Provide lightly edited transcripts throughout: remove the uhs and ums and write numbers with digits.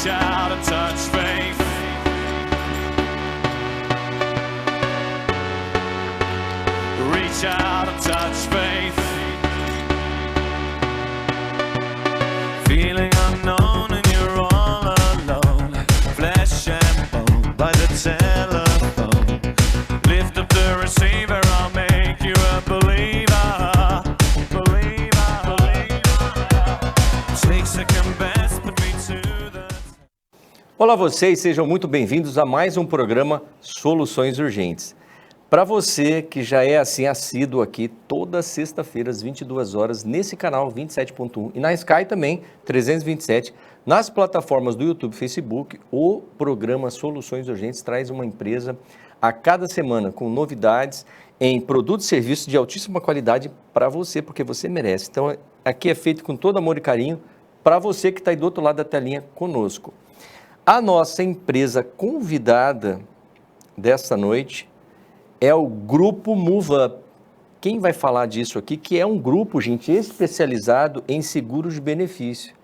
Reach out and touch faith. Reach out and touch faith. Feeling unknown and you're all alone. Flesh and bone by the telephone. Lift up the receiver, I'll make you a believer. Believer. Takes second best but me to the... Olá vocês, sejam muito bem-vindos a mais um programa Soluções Urgentes. Para você que já é assim assíduo aqui, toda sexta-feira às 22 horas, nesse canal 27.1 e na Sky também, 327, nas plataformas do YouTube e Facebook, o programa Soluções Urgentes traz uma empresa a cada semana com novidades em produtos e serviços de altíssima qualidade para você, porque você merece. Então, aqui é feito com todo amor e carinho para você que está aí do outro lado da telinha conosco. A nossa empresa convidada desta noite é o Grupo Move Up. Quem vai falar disso aqui, que é um grupo, gente, especializado em seguros de benefício.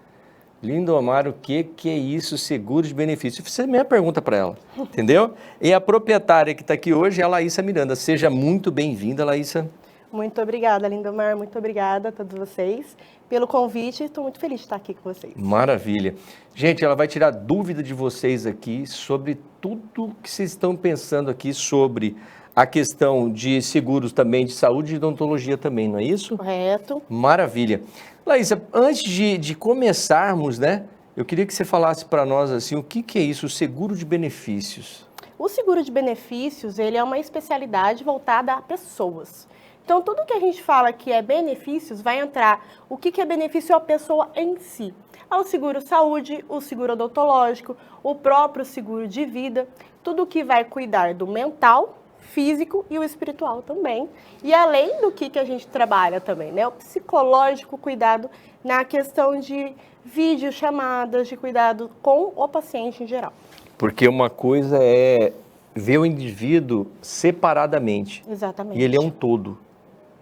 Lindomar, o que é isso, seguros de benefício? Isso é minha pergunta para ela, entendeu? E a proprietária que está aqui hoje é a Laísa Miranda. Seja muito bem-vinda, Laísa. Muito obrigada, Lindomar. Muito obrigada a todos vocês pelo convite. Estou muito feliz de estar aqui com vocês. Maravilha. Gente, ela vai tirar dúvida de vocês aqui sobre tudo que vocês estão pensando aqui sobre a questão de seguros também, de saúde e odontologia também, não é isso? Correto. Maravilha. Laísa, antes de começarmos, né, eu queria que você falasse para nós assim, o que é isso, o seguro de benefícios? O seguro de benefícios, ele é uma especialidade voltada a pessoas. Então, tudo que a gente fala que é benefícios, vai entrar o que é benefício à pessoa em si. É o seguro saúde, o seguro odontológico, o próprio seguro de vida, tudo que vai cuidar do mental, físico e o espiritual também. E além do que a gente trabalha também, né? O psicológico, cuidado na questão de videochamadas, de cuidado com o paciente em geral. Porque uma coisa é ver o indivíduo separadamente. Exatamente. E ele é um todo,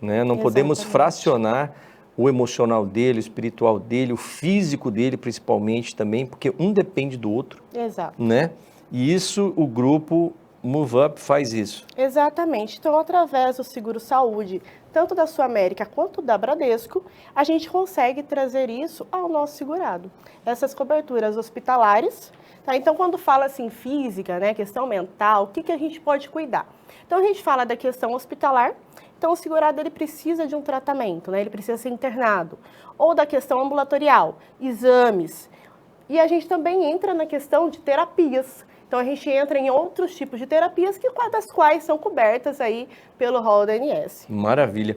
né? Não podemos fracionar o emocional dele, o espiritual dele, o físico dele principalmente também, porque um depende do outro. Exato. Né? E isso o grupo Move Up faz isso. Exatamente. Então, através do seguro saúde, tanto da Sul América quanto da Bradesco, a gente consegue trazer isso ao nosso segurado. Essas coberturas hospitalares, tá? Então, quando fala assim física, né, questão mental, o que a gente pode cuidar? Então, a gente fala da questão hospitalar. Então, o segurado ele precisa de um tratamento, né? Ele precisa ser internado. Ou da questão ambulatorial, exames. E a gente também entra na questão de terapias. Então, a gente entra em outros tipos de terapias, das quais são cobertas aí pelo rol da ANS. Maravilha.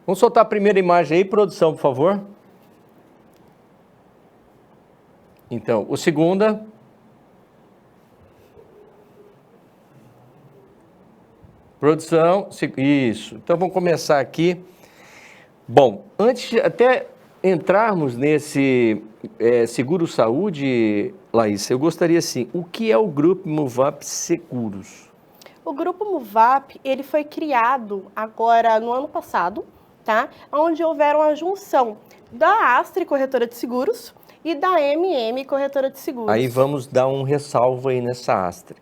Vamos soltar a primeira imagem aí, produção, por favor. Então, o segunda. Produção, isso. Então, vamos começar aqui. Bom, antes de até entrarmos nesse seguro saúde, Laísa, eu gostaria assim, o que é o Grupo Move Up Seguros? O Grupo Move Up, ele foi criado agora no ano passado, tá? Onde houveram a junção da Astre Corretora de Seguros e da MM Corretora de Seguros. Aí vamos dar um ressalvo aí nessa Astre.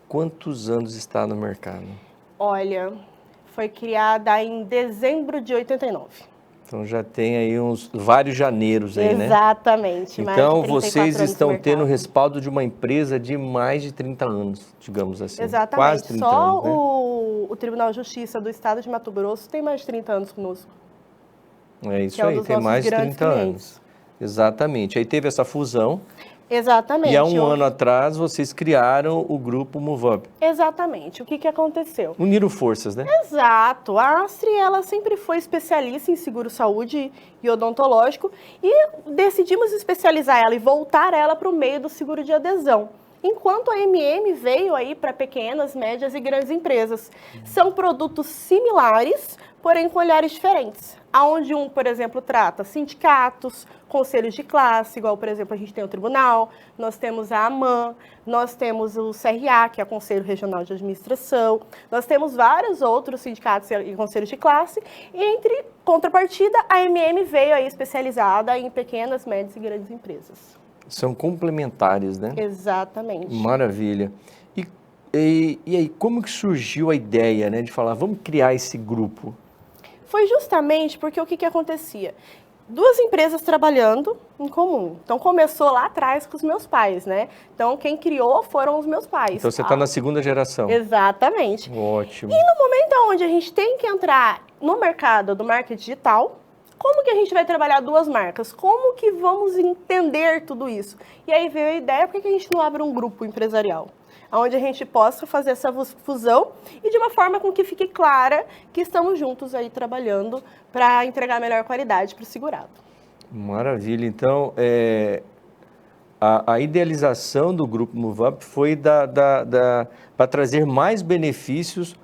Quantos anos está no mercado? Olha, foi criada em dezembro de 89. Então já tem aí vários janeiros aí, né? Exatamente. Então vocês estão tendo respaldo de uma empresa de mais de 30 anos, digamos assim. Exatamente. Quase 30 Só anos, né? o Tribunal de Justiça do Estado de Mato Grosso tem mais de 30 anos conosco. É isso aí, tem mais de 30 anos. Exatamente. Aí teve essa fusão. Exatamente. E há um ano atrás vocês criaram o Grupo Move Up. Exatamente. O que aconteceu? Uniram forças, né? Exato. A Astre, ela sempre foi especialista em seguro saúde e odontológico e decidimos especializar ela e voltar ela para o meio do seguro de adesão. Enquanto a MM veio aí para pequenas, médias e grandes empresas. São produtos similares, porém com olhares diferentes. Onde um, por exemplo, trata sindicatos, conselhos de classe, igual, por exemplo, a gente tem o tribunal, nós temos a AMAN, nós temos o CRA, que é o Conselho Regional de Administração, nós temos vários outros sindicatos e conselhos de classe, e entre contrapartida, a MM veio aí especializada em pequenas, médias e grandes empresas. São complementares, né? Exatamente. Maravilha. E aí, como que surgiu a ideia, né, de falar, vamos criar esse grupo? Foi justamente porque o que acontecia? Duas empresas trabalhando em comum. Então, começou lá atrás com os meus pais, né? Então, quem criou foram os meus pais. Então, você está na segunda geração. Exatamente. Ótimo. E no momento onde a gente tem que entrar no mercado do marketing digital, como que a gente vai trabalhar duas marcas? Como que vamos entender tudo isso? E aí veio a ideia, por que a gente não abre um grupo empresarial? Onde a gente possa fazer essa fusão e de uma forma com que fique clara que estamos juntos aí trabalhando para entregar a melhor qualidade para o segurado. Maravilha. Então, a idealização do Grupo MoveUp foi para trazer mais benefícios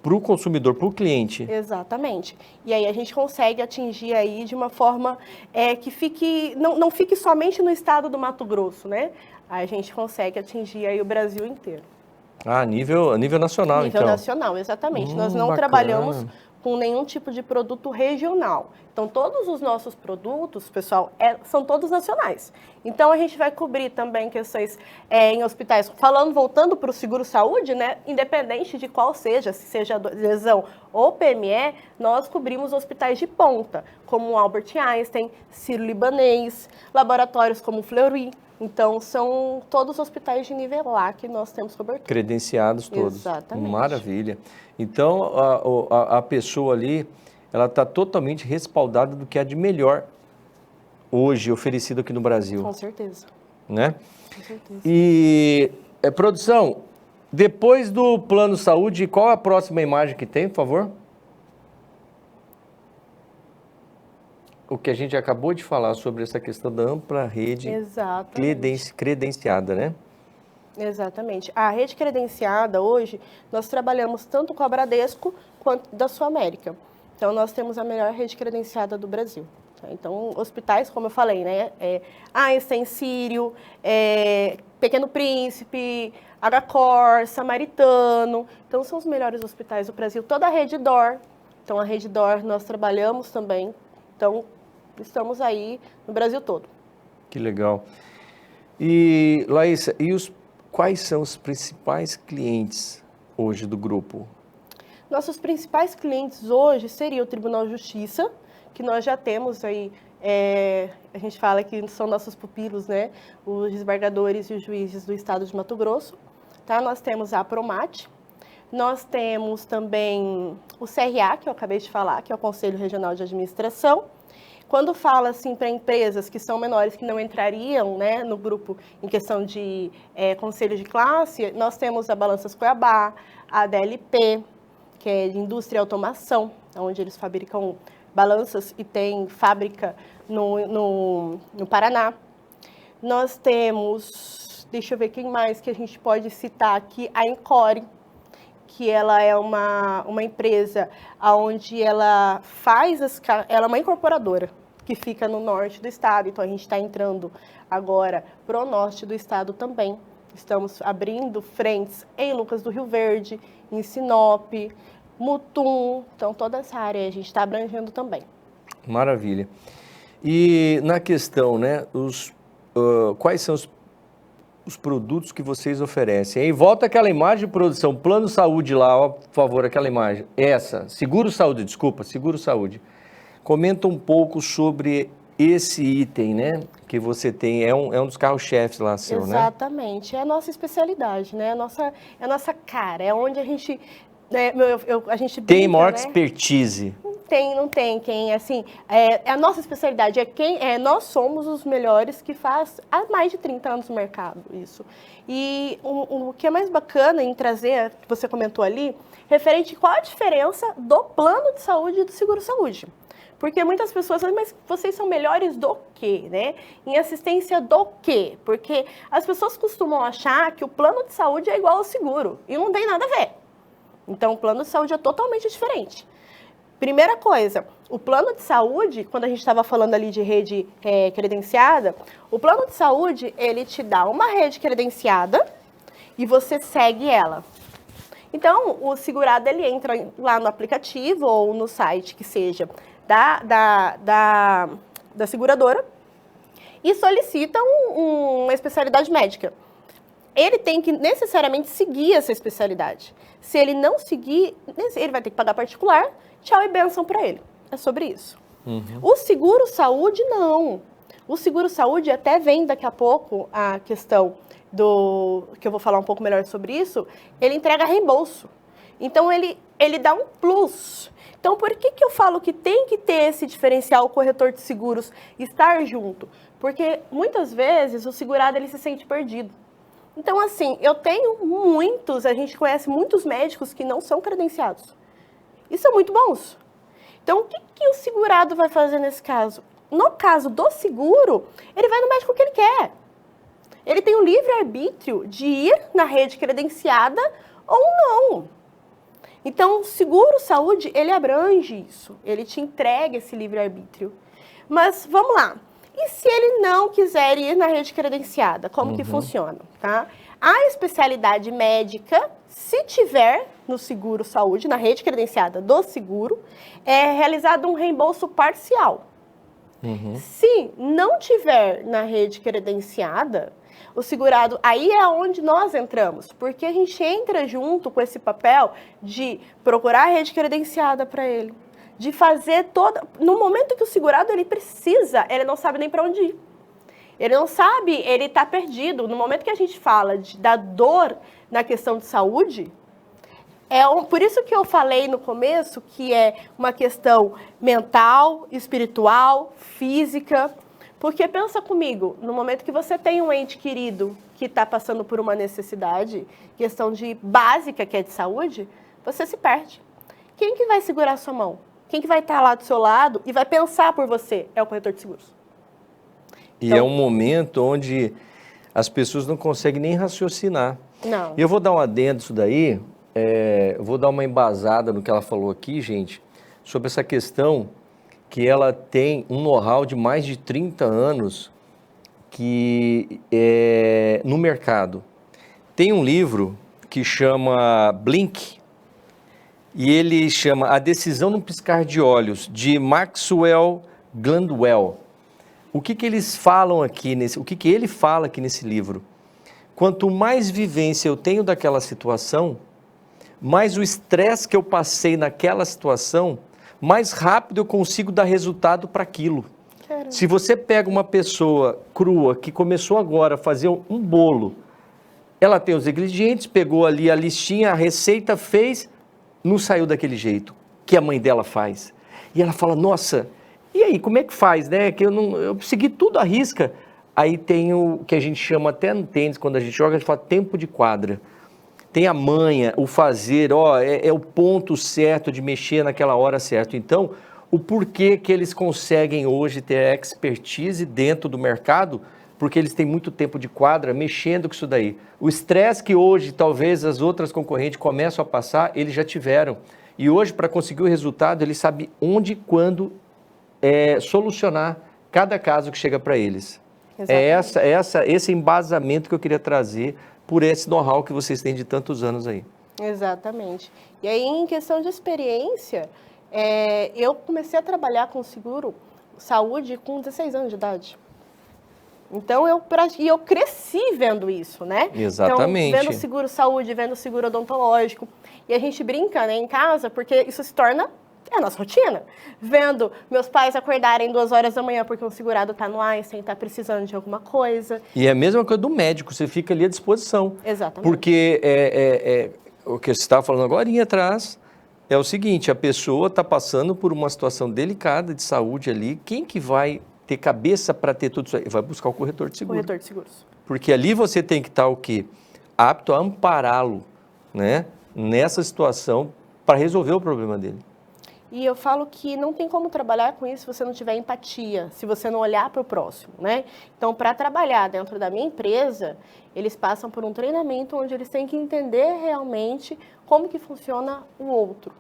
para o consumidor, para o cliente. Exatamente. E aí a gente consegue atingir aí de uma forma que fique, não fique somente no estado do Mato Grosso, né? A gente consegue atingir aí o Brasil inteiro. A nível nacional, Nível então. nacional, exatamente. Nós não bacana. trabalhamos com nenhum tipo de produto regional. Então, todos os nossos produtos, pessoal, são todos nacionais. Então, a gente vai cobrir também questões em hospitais. Voltando para o seguro-saúde, né? Independente de qual seja, se seja lesão ou PME, nós cobrimos hospitais de ponta, como o Albert Einstein, Sírio-Libanês, laboratórios como o Fleury. Então, são todos hospitais de nível A que nós temos cobertura. Credenciados todos. Exatamente. Maravilha. Então, a pessoa ali, ela está totalmente respaldada do que há de melhor hoje oferecido aqui no Brasil. Com certeza. Né? Com certeza. E, produção, depois do plano saúde, qual é a próxima imagem que tem, por favor? O que a gente acabou de falar sobre essa questão da ampla rede credenciada, né? Exatamente. A rede credenciada, hoje, nós trabalhamos tanto com a Bradesco quanto da Sul América. Então, nós temos a melhor rede credenciada do Brasil. Então, hospitais, como eu falei, né? Einstein, Sírio, Pequeno Príncipe, HCor, Samaritano. Então, são os melhores hospitais do Brasil. Toda a rede DOR. Então, a rede DOR nós trabalhamos também. Então, estamos aí no Brasil todo. Que legal. E, Laísa, quais são os principais clientes hoje do grupo? Nossos principais clientes hoje seria o Tribunal de Justiça, que nós já temos aí, a gente fala que são nossos pupilos, né? Os desembargadores e os juízes do estado de Mato Grosso. Tá? Nós temos a Apromate, nós temos também o CRA, que eu acabei de falar, que é o Conselho Regional de Administração. Quando fala assim para empresas que são menores, que não entrariam, né, no grupo em questão de conselho de classe, nós temos a Balanças Cuiabá, a DLP, que é de Indústria e Automação, onde eles fabricam balanças e tem fábrica no Paraná. Nós temos, deixa eu ver quem mais que a gente pode citar aqui, a Encore, que ela é uma empresa onde ela ela é uma incorporadora que fica no norte do estado, então a gente está entrando agora para o norte do estado também. Estamos abrindo frentes em Lucas do Rio Verde, em Sinop, Mutum, então toda essa área a gente está abrangendo também. Maravilha. E na questão, né, quais são os produtos que vocês oferecem? Aí volta aquela imagem de produção, plano saúde lá, ó, por favor, aquela imagem. Seguro saúde, desculpa, seguro saúde. Comenta um pouco sobre esse item, né, que você tem, é um dos carros-chefes lá seu, né? Exatamente, é a nossa especialidade, né, é a nossa cara, é onde a gente... a gente brinca, tem maior né? expertise. Não tem quem, assim, a nossa especialidade nós somos os melhores que faz há mais de 30 anos no mercado, isso. E o que é mais bacana em trazer, que você comentou ali, referente qual a diferença do plano de saúde e do seguro-saúde. Porque muitas pessoas falam, mas vocês são melhores do quê, né? Em assistência do quê? Porque as pessoas costumam achar que o plano de saúde é igual ao seguro, e não tem nada a ver. Então, o plano de saúde é totalmente diferente. Primeira coisa, o plano de saúde, quando a gente estava falando ali de rede credenciada, o plano de saúde, ele te dá uma rede credenciada e você segue ela. Então, o segurado, ele entra lá no aplicativo ou no site que seja da seguradora e solicita uma especialidade médica. Ele tem que necessariamente seguir essa especialidade. Se ele não seguir, ele vai ter que pagar particular, tchau e bênção para ele. É sobre isso. O seguro-saúde, não. O seguro-saúde até vem daqui a pouco a questão que eu vou falar um pouco melhor sobre isso, ele entrega reembolso. Então, ele dá um plus. Então, por que eu falo que tem que ter esse diferencial, o corretor de seguros estar junto? Porque, muitas vezes, o segurado ele se sente perdido. Então, assim, a gente conhece muitos médicos que não são credenciados. E são muito bons. Então, o que o segurado vai fazer nesse caso? No caso do seguro, ele vai no médico que ele quer. Ele tem o livre-arbítrio de ir na rede credenciada ou não. Então, o seguro-saúde, ele abrange isso. Ele te entrega esse livre-arbítrio. Mas, vamos lá. E se ele não quiser ir na rede credenciada? Como que funciona? Tá? A especialidade médica, se tiver no seguro-saúde, na rede credenciada do seguro, é realizado um reembolso parcial. Se não tiver na rede credenciada, o segurado, aí é onde nós entramos, porque a gente entra junto com esse papel de procurar a rede credenciada para ele, de fazer no momento que o segurado ele precisa, ele não sabe nem para onde ir. Ele não sabe, ele está perdido. No momento que a gente fala da dor na questão de saúde, por isso que eu falei no começo que é uma questão mental, espiritual, física. Porque pensa comigo, no momento que você tem um ente querido que está passando por uma necessidade, questão básica que é de saúde, você se perde. Quem que vai segurar a sua mão? Quem que vai estar lá do seu lado e vai pensar por você? É o corretor de seguros. E então, é um momento onde as pessoas não conseguem nem raciocinar. Não. E eu vou dar um adendo disso daí, eu vou dar uma embasada no que ela falou aqui, gente, sobre essa questão que ela tem um know-how de mais de 30 anos no mercado. Tem um livro que chama Blink, e ele chama A Decisão num Piscar de Olhos, de Maxwell Gladwell. O que eles falam aqui, o que ele fala aqui nesse livro? Quanto mais vivência eu tenho daquela situação, mais o estresse que eu passei naquela situação, mais rápido eu consigo dar resultado para aquilo. Caramba. Se você pega uma pessoa crua que começou agora a fazer um bolo, ela tem os ingredientes, pegou ali a listinha, a receita, fez, não saiu daquele jeito que a mãe dela faz. E ela fala, nossa, e aí, como é que faz, né? Que eu segui tudo à risca. Aí tem o que a gente chama até no tênis, quando a gente joga, a gente fala tempo de quadra. Tem a manha, o fazer, é o ponto certo de mexer naquela hora certa. Então, o porquê que eles conseguem hoje ter expertise dentro do mercado, porque eles têm muito tempo de quadra mexendo com isso daí. O estresse que hoje talvez as outras concorrentes começam a passar, eles já tiveram. E hoje, para conseguir o resultado, eles sabem onde e quando solucionar cada caso que chega para eles. Exatamente. É esse embasamento que eu queria trazer por esse know-how que vocês têm de tantos anos aí. Exatamente. E aí, em questão de experiência, eu comecei a trabalhar com seguro saúde com 16 anos de idade. Então, eu cresci vendo isso, né? Exatamente. Então, vendo seguro saúde, vendo seguro odontológico. E a gente brinca, né, em casa, porque isso se torna a nossa rotina. Vendo meus pais acordarem 2 horas da manhã porque um segurado está no Einstein, está precisando de alguma coisa. E é a mesma coisa do médico, você fica ali à disposição. Exatamente. Porque o que você estava falando agora atrás é o seguinte, a pessoa está passando por uma situação delicada de saúde ali, quem que vai ter cabeça para ter tudo isso aí? Vai buscar o corretor de seguro. Corretor de seguros. Porque ali você tem que estar o quê? Apto a ampará-lo, né? Nessa situação para resolver o problema dele. E eu falo que não tem como trabalhar com isso se você não tiver empatia, se você não olhar para o próximo, né? Então, para trabalhar dentro da minha empresa, eles passam por um treinamento onde eles têm que entender realmente como que funciona o outro.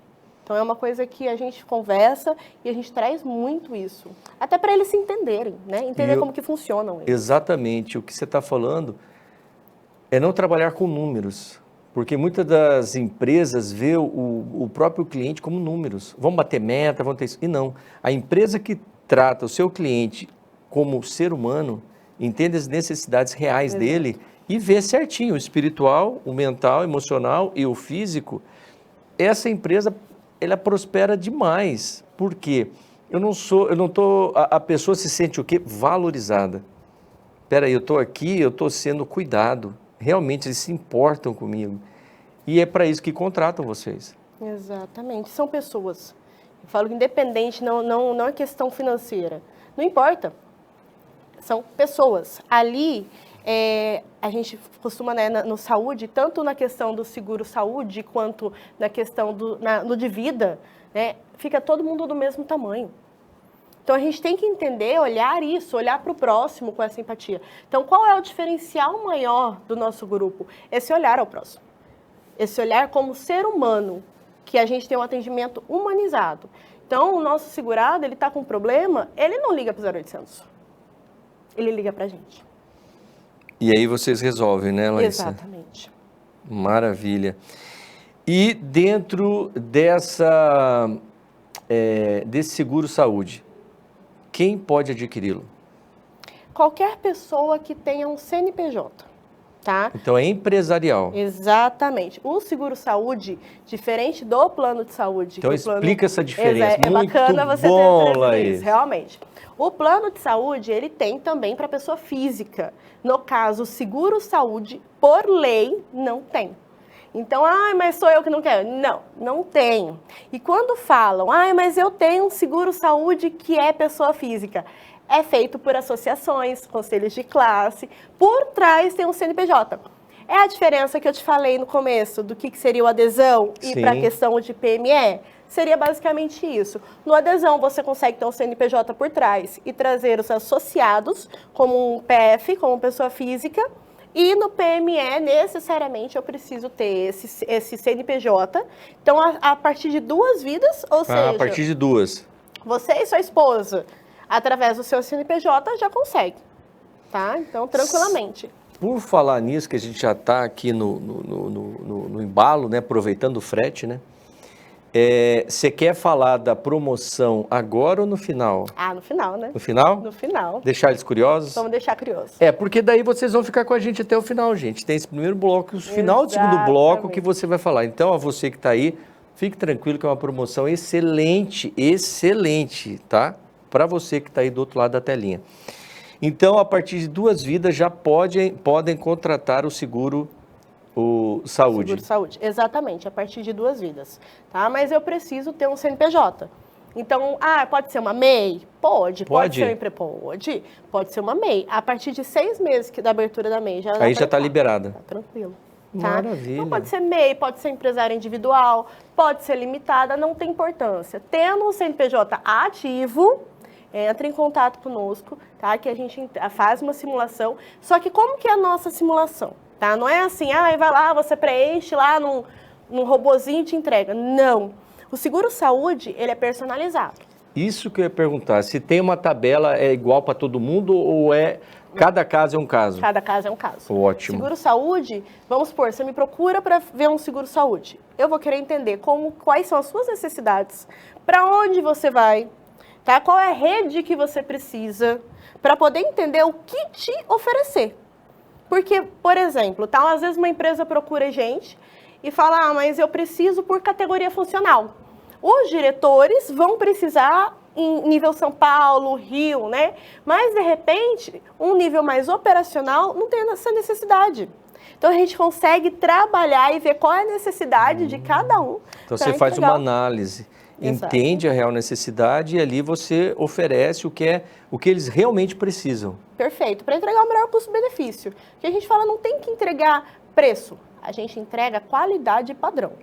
Então, é uma coisa que a gente conversa e a gente traz muito isso. Até para eles se entenderem, né? Entender como que funcionam eles. Exatamente. O que você está falando é não trabalhar com números. Porque muitas das empresas vê o próprio cliente como números. Vamos bater meta, vamos ter isso. E não. A empresa que trata o seu cliente como ser humano, entende as necessidades reais dele e vê certinho o espiritual, o mental, o emocional e o físico, essa empresa, ela prospera demais. Por quê? A pessoa se sente o quê? Valorizada. Espera aí, eu estou aqui, eu estou sendo cuidado. Realmente eles se importam comigo. E é para isso que contratam vocês. Exatamente. São pessoas. Eu falo que independente, não é questão financeira. Não importa. São pessoas. Ali, a gente costuma, né, no saúde, tanto na questão do seguro saúde, quanto na questão no de vida, né, fica todo mundo do mesmo tamanho. Então, a gente tem que entender, olhar isso, olhar para o próximo com essa empatia. Então, qual é o diferencial maior do nosso grupo? Esse olhar ao próximo. Esse olhar como ser humano, que a gente tem um atendimento humanizado. Então, o nosso segurado, ele está com um problema, ele não liga para o 0800. Ele liga para a gente. E aí vocês resolvem, né, Laísa? Exatamente. Maravilha. E dentro desse seguro saúde, quem pode adquiri-lo? Qualquer pessoa que tenha um CNPJ, tá? Então é empresarial. Exatamente. O seguro-saúde, diferente do plano de saúde... Então explica essa diferença. É muito bacana você bom, ter Laís. isso, realmente. O plano de saúde, ele tem também para pessoa física. No caso, o seguro-saúde, por lei, não tem. Então, mas sou eu que não quero. Não tem. E quando falam, mas eu tenho um seguro-saúde que é pessoa física, é feito por associações, conselhos de classe, por trás tem um CNPJ. É a diferença que eu te falei no começo, do que seria o adesão e para a questão de PME? Seria basicamente isso. No adesão, você consegue ter um CNPJ por trás e trazer os associados, como um PF, como pessoa física, e no PME, necessariamente, eu preciso ter esse CNPJ. Então, a partir de 2 vidas, ou seja... a partir de 2. Você e sua esposa, através do seu CNPJ, já consegue, tá? Então, tranquilamente. Por falar nisso, que a gente já está aqui no embalo, né? Aproveitando o frete, né? Você quer falar da promoção agora ou no final? No final, né? No final? No final. Deixar eles curiosos? Vamos deixar curiosos. Porque daí vocês vão ficar com a gente até o final, gente. Tem esse primeiro bloco e o final do segundo bloco que você vai falar. Então, a você que está aí, fique tranquilo que é uma promoção excelente, tá? Para você que está aí do outro lado da telinha. Então, a partir de 2 vidas já podem contratar o seguro saúde. Seguro saúde, exatamente, a partir de 2 vidas, tá? Mas eu preciso ter um CNPJ. Então, pode ser uma MEI? Pode ser pode ser uma MEI. A partir de 6 meses da abertura da MEI. Aí já está liberada. Tá tranquilo. Tá? Maravilha. Então, pode ser MEI, pode ser empresário individual, pode ser limitada, não tem importância. Tendo um CNPJ ativo, entre em contato conosco, tá? Que a gente faz uma simulação. Só que como que é a nossa simulação? Tá? Não é assim, vai lá, você preenche lá num robozinho e te entrega. Não. O seguro-saúde, ele é personalizado. Isso que eu ia perguntar, se tem uma tabela é igual para todo mundo ou cada caso é um caso? Cada caso é um caso. Ótimo. Seguro-saúde, vamos supor, você me procura para ver um seguro-saúde. Eu vou querer entender quais são as suas necessidades, para onde você vai, tá? Qual é a rede que você precisa, para poder entender o que te oferecer. Porque, por exemplo, às vezes uma empresa procura a gente e fala, mas eu preciso por categoria funcional. Os diretores vão precisar em nível São Paulo, Rio, né? Mas, de repente, um nível mais operacional não tem essa necessidade. Então, a gente consegue trabalhar e ver qual é a necessidade de cada um. Então, você faz uma análise, entende a real necessidade e ali você oferece o que eles realmente precisam. Perfeito, para entregar o melhor custo-benefício. Porque a gente fala, não tem que entregar preço, a gente entrega qualidade e padrão.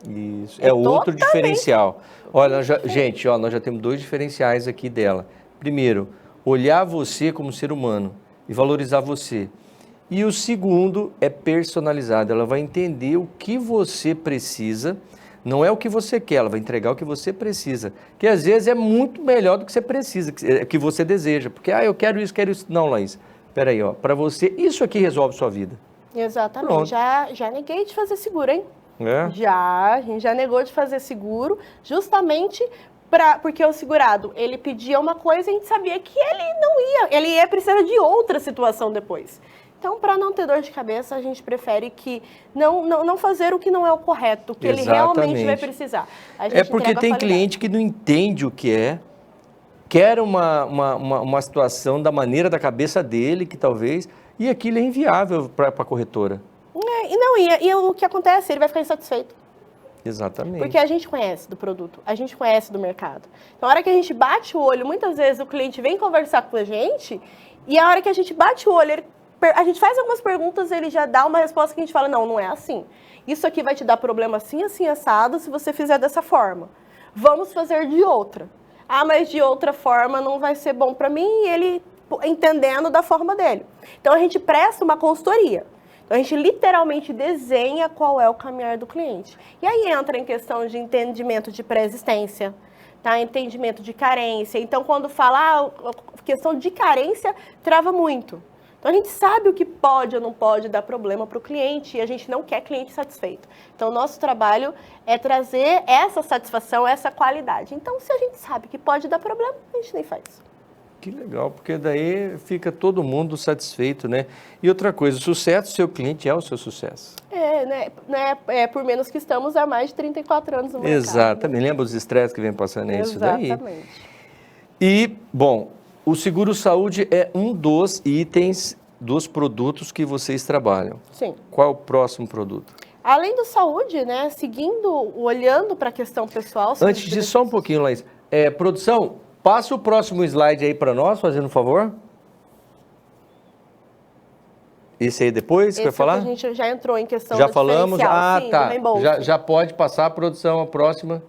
Isso, é outro diferencial. Olha, gente, nós já temos 2 diferenciais aqui dela. Primeiro, olhar você como ser humano e valorizar você. E o segundo é personalizado, ela vai entender o que você precisa, não é o que você quer, ela vai entregar o que você precisa, que às vezes é muito melhor do que você precisa, que você deseja, porque eu quero isso. Não, Laís, espera aí, para você, isso aqui resolve sua vida. Exatamente, já neguei de fazer seguro, hein? A gente já negou de fazer seguro, justamente Porque o segurado, ele pedia uma coisa e a gente sabia que ele ia precisar de outra situação depois. Então, para não ter dor de cabeça, a gente prefere que não fazer o que não é o correto, o que ele realmente vai precisar. É porque tem cliente que não entende o que é, quer uma situação da maneira da cabeça dele, que talvez, e aquilo é inviável para a corretora. E o que acontece? Ele vai ficar insatisfeito. Exatamente. Porque a gente conhece do produto, a gente conhece do mercado. Então, a hora que a gente bate o olho, muitas vezes o cliente vem conversar com a gente, e a hora que a gente bate o olho, a gente faz algumas perguntas, ele já dá uma resposta que a gente fala, não é assim. Isso aqui vai te dar problema assim, assim, assado, se você fizer dessa forma. Vamos fazer de outra. Ah, mas de outra forma não vai ser bom para mim, e ele entendendo da forma dele. Então, a gente presta uma consultoria. Então, a gente literalmente desenha qual é o caminhar do cliente. E aí entra em questão de entendimento de pré-existência, tá? Entendimento de carência. Então, quando fala questão de carência, trava muito. Então, a gente sabe o que pode ou não pode dar problema para o cliente e a gente não quer cliente satisfeito. Então, o nosso trabalho é trazer essa satisfação, essa qualidade. Então, se a gente sabe que pode dar problema, a gente nem faz. Que legal, porque daí fica todo mundo satisfeito, né? E outra coisa, o sucesso do seu cliente é o seu sucesso. Por menos que estamos há mais de 34 anos no mercado. Exatamente, lembra os estresses que vem passando, é isso daí. Exatamente. E, bom, o seguro saúde é um dos itens dos produtos que vocês trabalham. Sim. Qual é o próximo produto? Além do saúde, né, olhando para a questão pessoal... Antes disso, só um pouquinho, Laís. Produção, passa o próximo slide aí para nós, fazendo um favor. Esse aí depois, que vai falar? A gente já entrou em questão já do falamos? diferencial, sim, Tá. do reembolso. Já pode passar a produção, a próxima.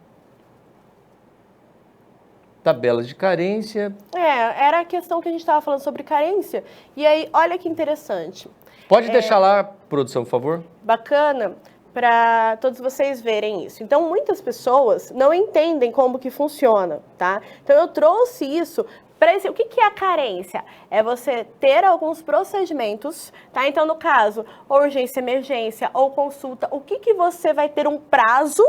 Tabelas de carência. Era a questão que a gente estava falando sobre carência. E aí, olha que interessante. Pode deixar lá, produção, por favor. Bacana para todos vocês verem isso. Então, muitas pessoas não entendem como que funciona, tá? Então, eu trouxe isso para o que é a carência? É você ter alguns procedimentos, tá? Então, no caso, urgência, emergência ou consulta, o que você vai ter um prazo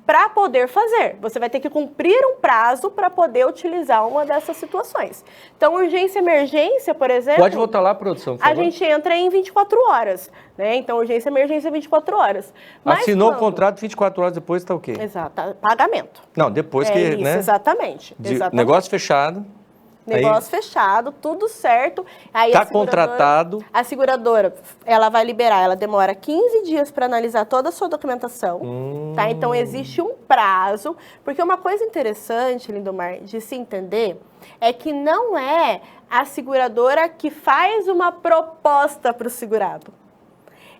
para poder fazer. Você vai ter que cumprir um prazo para poder utilizar uma dessas situações. Então, urgência e emergência, por exemplo... Pode voltar lá, produção, por favor. A gente entra em 24 horas, né? Então, urgência e emergência 24 horas. Mas assinou o contrato, 24 horas depois está o quê? Exato, pagamento. Não, depois que, isso, né? Exatamente. Negócio fechado. Negócio fechado, tudo certo. Aí está contratado. A seguradora, ela vai liberar, ela demora 15 dias para analisar toda a sua documentação, tá? Então, existe um prazo, porque uma coisa interessante, Lindomar, de se entender, é que não é a seguradora que faz uma proposta para o segurado.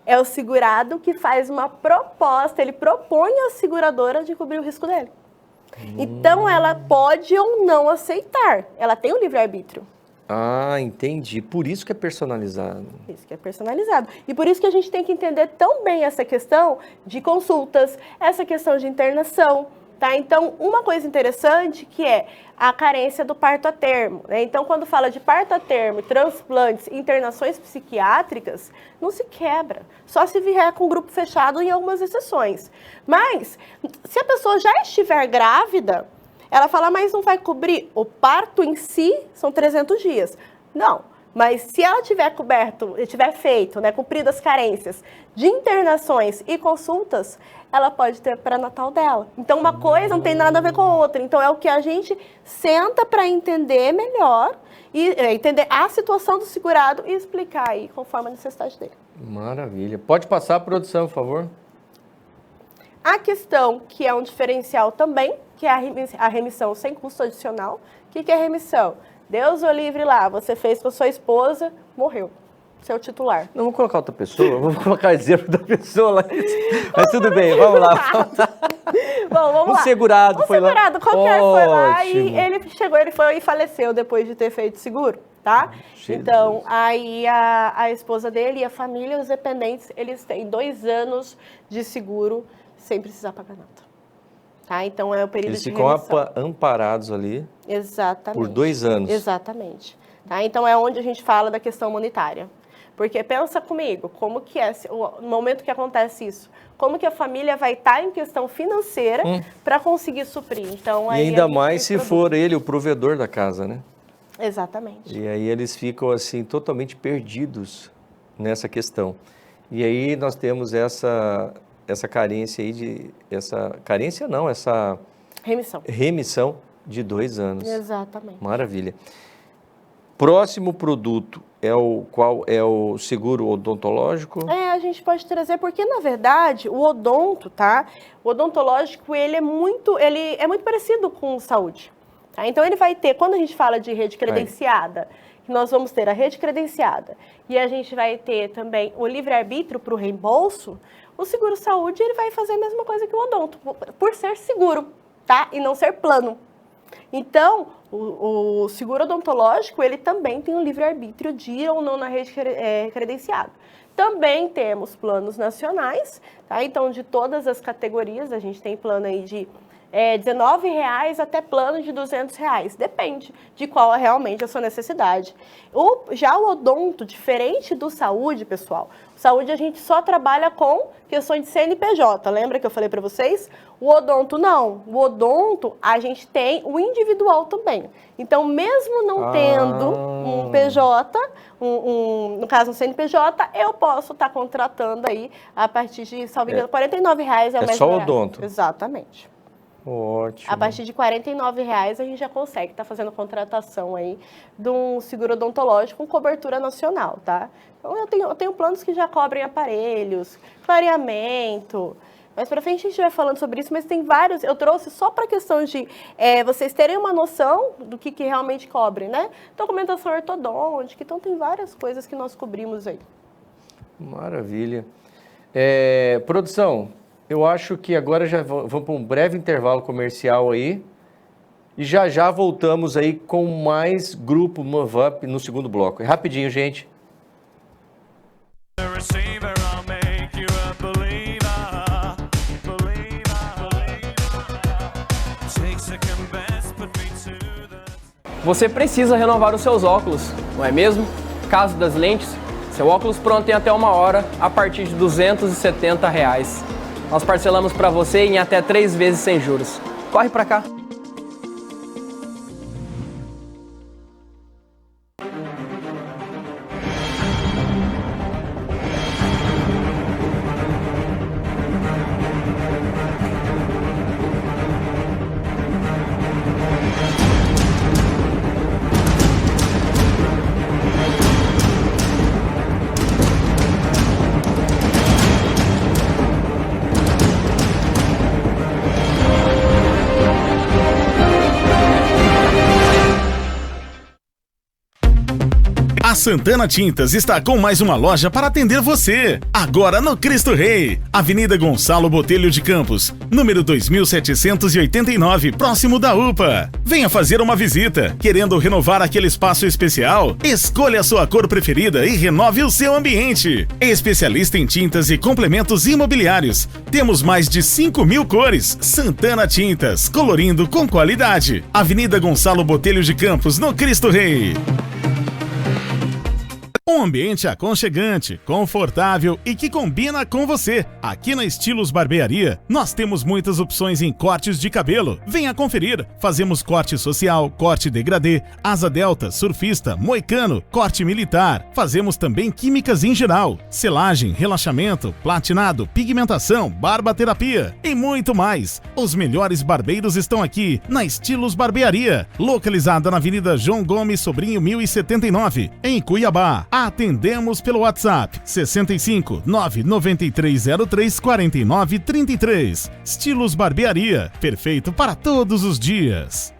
É o segurado que faz uma proposta, ele propõe à seguradora de cobrir o risco dele. Então, ela pode ou não aceitar. Ela tem o livre-arbítrio. Ah, entendi. Por isso que é personalizado. Isso que é personalizado. E por isso que a gente tem que entender tão bem essa questão de consultas, essa questão de internação, tá? Então, uma coisa interessante que é a carência do parto a termo, né? Então, quando fala de parto a termo, transplantes, internações psiquiátricas, não se quebra. Só se vier com grupo fechado em algumas exceções. Mas, se a pessoa já estiver grávida, ela fala, mas não vai cobrir? O parto em si são 300 dias. Não. Mas se ela tiver feito, né, cumprido as carências de internações e consultas, ela pode ter pré-natal dela. Então, uma coisa não tem nada a ver com a outra. Então, é o que a gente senta para entender melhor, e entender a situação do segurado e explicar aí conforme a necessidade dele. Maravilha. Pode passar a produção, por favor. A questão que é um diferencial também, que é a remissão sem custo adicional. O que é remissão? Deus o livre lá, você fez com a sua esposa, morreu. Seu titular. Não vou colocar outra pessoa, vou colocar exemplo da pessoa lá. Mas tudo bem, vamos lá. Bom, vamos lá. Segurado foi lá. Um segurado qualquer foi lá e ele foi e faleceu depois de ter feito seguro, tá? Então, aí a esposa dele e a família, os dependentes, eles têm 2 anos de seguro sem precisar pagar nada. Tá? Então, é o período de remissão. Eles ficam amparados ali. Exatamente. Por 2 anos. Exatamente. Tá? Então, é onde a gente fala da questão monetária. Porque pensa comigo, como que é, no momento que acontece isso, como que a família vai estar em questão financeira para conseguir suprir. Então, E aí ainda a gente mais tem se produto. for ele o provedor da casa, né? Exatamente. E aí eles ficam assim totalmente perdidos nessa questão. E aí nós temos essa carência aí essa Remissão. remissão de 2 anos. Exatamente. Maravilha. Próximo produto é o seguro odontológico? A gente pode trazer, porque na verdade o odonto, tá? O odontológico, ele é muito parecido com o saúde. Tá? Então ele vai ter, quando a gente fala de rede credenciada, que nós vamos ter a rede credenciada e a gente vai ter também o livre-arbítrio para o reembolso, o seguro-saúde ele vai fazer a mesma coisa que o odonto, por ser seguro, tá? E não ser plano. Então, o seguro odontológico, ele também tem o livre-arbítrio de ir ou não na rede credenciada. Também temos planos nacionais, tá? Então, de todas as categorias, a gente tem plano aí de R$19 até plano de R$200. Depende de qual é realmente a sua necessidade. Já o odonto, diferente do saúde, pessoal, saúde a gente só trabalha com questões de CNPJ. Lembra que eu falei para vocês? O odonto não. O odonto, a gente tem o individual também. Então, mesmo não tendo um PJ, no caso um CNPJ, eu posso estar contratando aí a partir de, salvo engano, R$49 é o mais só barato. odonto? Exatamente. Ótimo. A partir de R$49 a gente já consegue estar fazendo contratação aí de um seguro odontológico com cobertura nacional, tá? Então eu tenho planos que já cobrem aparelhos, clareamento. Mais pra frente a gente vai falando sobre isso, mas tem vários, eu trouxe só para questão de vocês terem uma noção do que realmente cobre, né? Documentação ortodôntica, então tem várias coisas que nós cobrimos aí. Maravilha. Produção, eu acho que agora já vamos para um breve intervalo comercial aí e já voltamos aí com mais grupo Move Up no segundo bloco. É rapidinho, gente. The receiver, I'll make you a believer. Take second best, put me to the... Você precisa renovar os seus óculos, não é mesmo? Caso das lentes, seu óculos pronto em até 1 hora a partir de R$270. Nós parcelamos para você em até 3 vezes sem juros. Corre para cá! A Santana Tintas está com mais uma loja para atender você. Agora no Cristo Rei, Avenida Gonçalo Botelho de Campos, número 2789, próximo da UPA. Venha fazer uma visita. Querendo renovar aquele espaço especial? Escolha a sua cor preferida e renove o seu ambiente. Especialista em tintas e complementos imobiliários. Temos mais de 5.000 cores. Santana Tintas, colorindo com qualidade. Avenida Gonçalo Botelho de Campos, no Cristo Rei. Um ambiente aconchegante, confortável e que combina com você. Aqui na Estilos Barbearia, nós temos muitas opções em cortes de cabelo. Venha conferir. Fazemos corte social, corte degradê, asa delta, surfista, moicano, corte militar. Fazemos também químicas em geral, selagem, relaxamento, platinado, pigmentação, barbaterapia e muito mais. Os melhores barbeiros estão aqui na Estilos Barbearia, localizada na Avenida João Gomes Sobrinho 1079, em Cuiabá. Atendemos pelo WhatsApp 65 99303 4933. Estilos Barbearia, perfeito para todos os dias.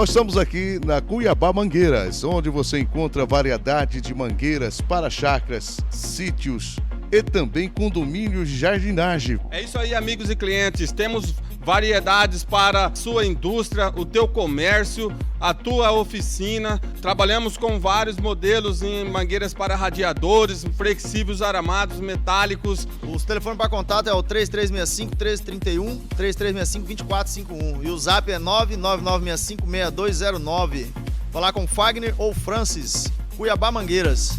Nós estamos aqui na Cuiabá Mangueiras, onde você encontra variedade de mangueiras para chácaras, sítios e também condomínios de jardinagem. É isso aí, amigos e clientes. Temos variedades para sua indústria, o teu comércio, a tua oficina. Trabalhamos com vários modelos em mangueiras para radiadores, flexíveis, aramados, metálicos. Os telefones para contato é o 3365-1331, 3365-2451 e o zap é 99965-6209. Falar com Fagner ou Francis, Cuiabá Mangueiras.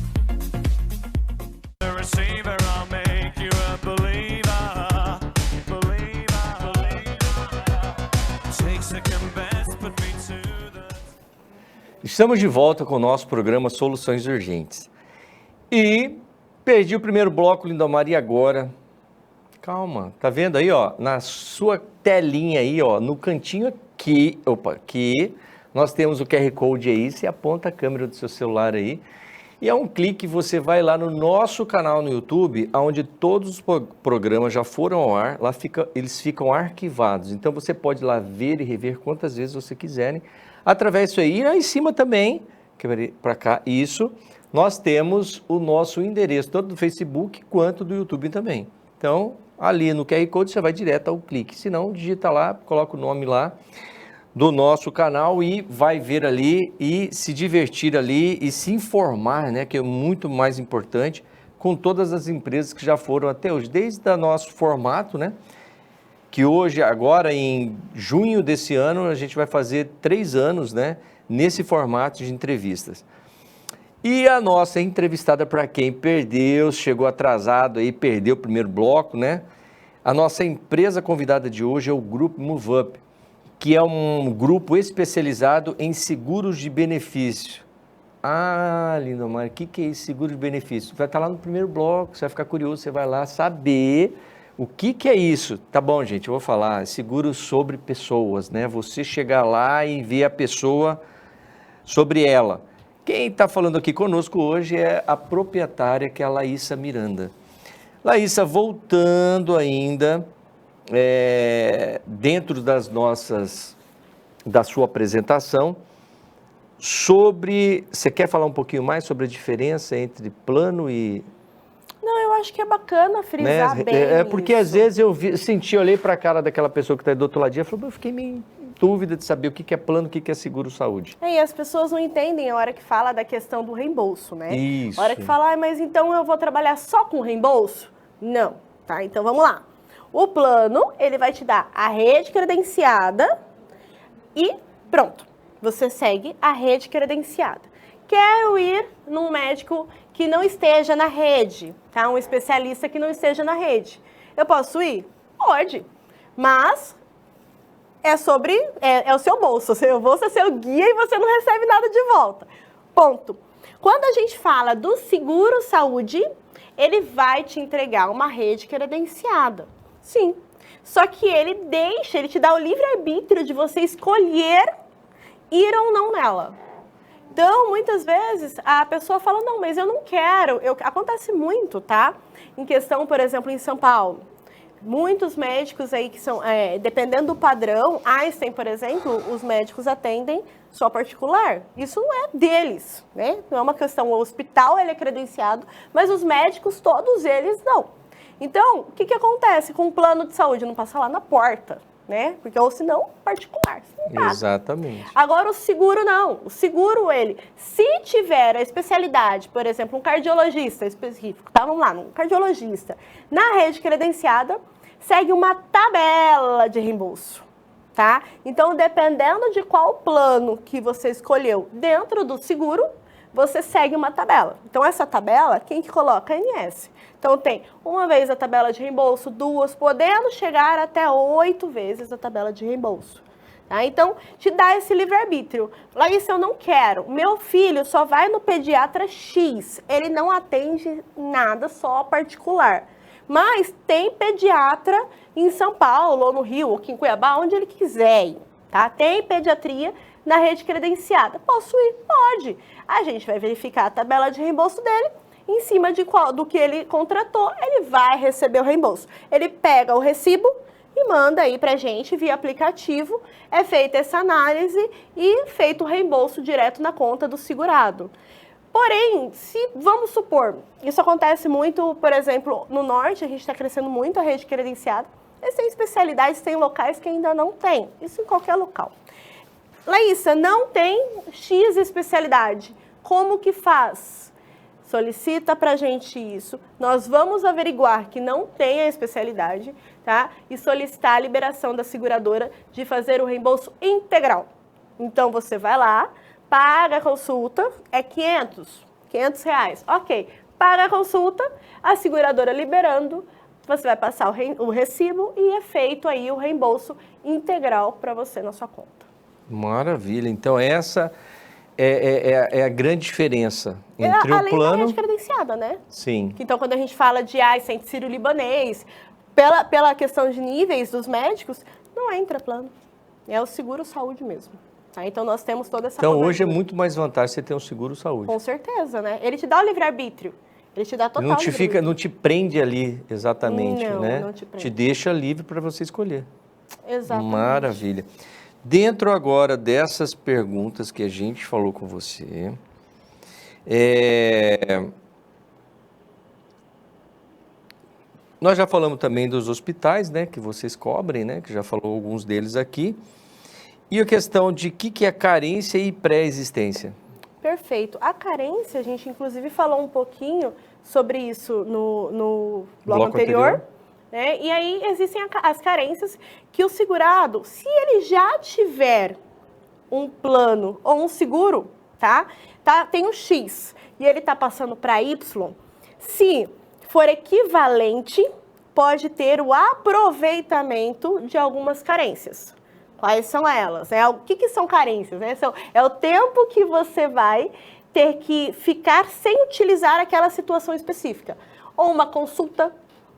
The receiver, I'll make you a believer. Takes a compass, put me to the... Estamos de volta com o nosso programa Soluções Urgentes. E perdi o primeiro bloco, Lindomar, e agora? Calma, tá vendo aí, ó, na sua telinha aí, ó, no cantinho aqui, aqui, nós temos o QR Code aí, você aponta a câmera do seu celular aí, e é um clique, você vai lá no nosso canal no YouTube, onde todos os programas já foram ao ar, lá eles ficam arquivados. Então você pode ir lá ver e rever quantas vezes você quiserem, através disso aí. E lá em cima também, para cá, isso, nós temos o nosso endereço, tanto do Facebook quanto do YouTube também. Então, ali no QR Code você vai direto ao clique. Se não, digita lá, coloca o nome lá do nosso canal e vai ver ali e se divertir ali e se informar, né, que é muito mais importante, com todas as empresas que já foram até hoje, desde o nosso formato, né, que hoje, agora em junho desse ano, a gente vai fazer 3 anos, né, nesse formato de entrevistas. E a nossa entrevistada, para quem perdeu, chegou atrasado aí, perdeu o primeiro bloco, né, a nossa empresa convidada de hoje é o Grupo Move Up, que é um grupo especializado em seguros de benefício. Ah, Lindomar, o que é esse seguro de benefício? Vai estar lá no primeiro bloco, você vai ficar curioso, você vai lá saber o que é isso. Tá bom, gente, eu vou falar, seguro sobre pessoas, né? Você chegar lá e ver a pessoa sobre ela. Quem está falando aqui conosco hoje é a proprietária, que é a Laísa Miranda. Laísa, voltando ainda... dentro da sua apresentação, você quer falar um pouquinho mais sobre a diferença entre plano e... Não, eu acho que é bacana frisar bem porque isso. às vezes eu olhei para a cara daquela pessoa que está do outro lado e falei, eu fiquei meio em dúvida de saber o que é plano, o que é seguro-saúde. E as pessoas não entendem a hora que fala da questão do reembolso, né? Isso. A hora que fala, mas então eu vou trabalhar só com reembolso? Não, tá? Então vamos lá. O plano, ele vai te dar a rede credenciada e pronto, você segue a rede credenciada. Quero ir num médico que não esteja na rede, tá? Um especialista que não esteja na rede. Eu posso ir? Pode, mas é o seu bolso, o seu bolso é seu guia e você não recebe nada de volta. Ponto. Quando a gente fala do seguro-saúde, ele vai te entregar uma rede credenciada. Sim, só que ele te dá o livre-arbítrio de você escolher ir ou não nela. Então, muitas vezes, a pessoa fala, não, mas eu não quero. Acontece muito, tá? Em questão, por exemplo, em São Paulo. Muitos médicos aí que são, dependendo do padrão, Einstein, por exemplo, os médicos atendem só particular. Isso não é deles, né? Não é uma questão, o hospital ele é credenciado, mas os médicos, todos eles, não. Então, o que acontece com o plano de saúde? Não passa lá na porta, né? Porque, ou senão, particular. Exatamente. Agora, o seguro não. O seguro, se tiver a especialidade, por exemplo, um cardiologista específico, tá? Vamos lá, um cardiologista, na rede credenciada, segue uma tabela de reembolso, tá? Então, dependendo de qual plano que você escolheu dentro do seguro, você segue uma tabela. Então, essa tabela, quem que coloca? A ANS. Então, tem uma vez a tabela de reembolso, 2, podendo chegar até 8 vezes a tabela de reembolso. Tá? Então, te dá esse livre-arbítrio. Laísa, eu não quero. Meu filho só vai no pediatra X. Ele não atende nada, só particular. Mas tem pediatra em São Paulo, ou no Rio, ou aqui em Cuiabá, onde ele quiser ir. Tá? Tem pediatria na rede credenciada. Posso ir? Pode. A gente vai verificar a tabela de reembolso dele. Em cima do que ele contratou, ele vai receber o reembolso. Ele pega o recibo e e manda aí pra gente via aplicativo, é feita essa análise e feito o reembolso direto na conta do segurado. Porém, vamos supor, isso acontece muito, por exemplo, no norte, a gente está crescendo muito a rede credenciada, mas tem especialidades, tem locais que ainda não tem, isso em qualquer local. Laísa, não tem X especialidade, como que faz? Solicita pra gente isso, nós vamos averiguar que não tem a especialidade, tá? E solicitar a liberação da seguradora de fazer o reembolso integral. Então, você vai lá, paga a consulta, é 500 reais, ok. Paga a consulta, a seguradora liberando, você vai passar o recibo e é feito aí o reembolso integral para você na sua conta. Maravilha, então essa é a grande diferença entre o plano... Além da rede credenciada, né? Sim. Então, quando a gente fala de centro sírio-libanês, pela questão de níveis dos médicos, não é intraplano, é o seguro-saúde mesmo. Tá? Então, nós temos toda essa Então, hoje é cobertura. muito mais vantagem você ter um seguro-saúde. Com certeza, né? Ele te dá o livre-arbítrio. Ele te dá total livre-arbítrio. Não te prende ali exatamente, Não, né? não te prende. Te deixa livre para você escolher. Exatamente. Maravilha. Dentro agora dessas perguntas que a gente falou com você, nós já falamos também dos hospitais, né, que vocês cobrem, né, que já falou alguns deles aqui. E a questão de o que é carência e pré-existência? Perfeito. A carência, a gente inclusive falou um pouquinho sobre isso no bloco anterior. Né? E aí existem as carências que o segurado, se ele já tiver um plano ou um seguro, tem um X e ele está passando para Y, se for equivalente, pode ter o aproveitamento de algumas carências. Quais são elas? O que são carências? Né? É o tempo que você vai ter que ficar sem utilizar aquela situação específica. Ou uma consulta,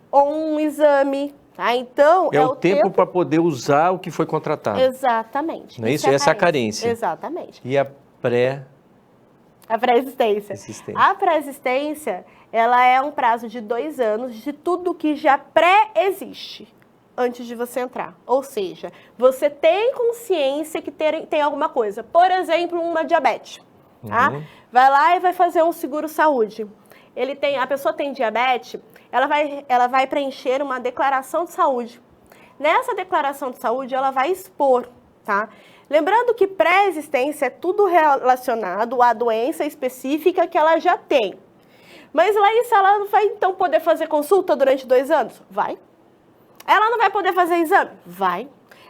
ou um exame. Tá? Então, é o tempo para poder usar o que foi contratado. Exatamente. Não é isso? Essa é a carência. Exatamente. E a pré-existência. A pré-existência, ela é um prazo de 2 anos de tudo que já pré-existe antes de você entrar. Ou seja, você tem consciência que tem alguma coisa. Por exemplo, uma diabetes. Tá? Vai lá e vai fazer um seguro-saúde. A pessoa tem diabetes, ela vai preencher uma declaração de saúde. Nessa declaração de saúde, ela vai expor, tá? Lembrando que pré-existência é tudo relacionado à doença específica que ela já tem. Mas Laísa, ela não vai então poder fazer consulta durante 2 anos? Vai. Ela não vai poder fazer exame? Vai.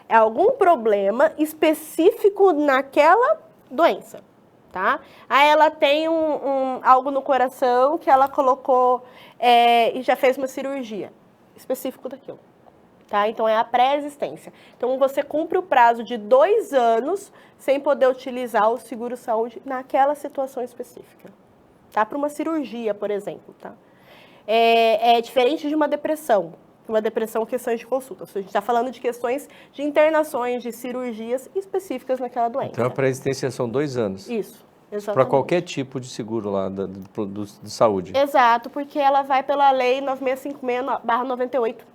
É algum problema específico naquela doença, tá? Aí ela tem algo no coração que ela colocou e já fez uma cirurgia específico daquilo, tá? Então é a pré-existência. Então você cumpre o prazo de 2 anos sem poder utilizar o seguro-saúde naquela situação específica, tá? Para uma cirurgia, por exemplo, tá? É diferente de uma depressão. Uma depressão, questões de consulta. A gente está falando de questões de internações, de cirurgias específicas naquela doença. Então, a pré-existência são 2 anos. Isso, exatamente. Para qualquer tipo de seguro lá de saúde. Exato, porque ela vai pela lei 9656/98.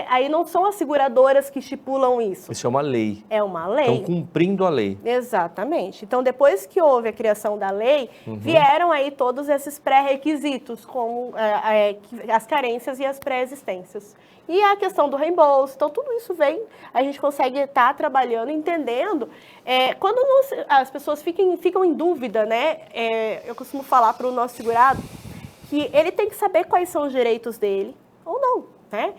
Aí não são as seguradoras que estipulam isso. Isso é uma lei. É uma lei. Estão cumprindo a lei. Exatamente. Então, depois que houve a criação da lei, vieram aí todos esses pré-requisitos, como as carências e as pré-existências. E a questão do reembolso. Então, tudo isso a gente consegue estar trabalhando, entendendo. Quando as pessoas ficam em dúvida, né? Eu costumo falar para o nosso segurado que ele tem que saber quais são os direitos dele ou não. Né?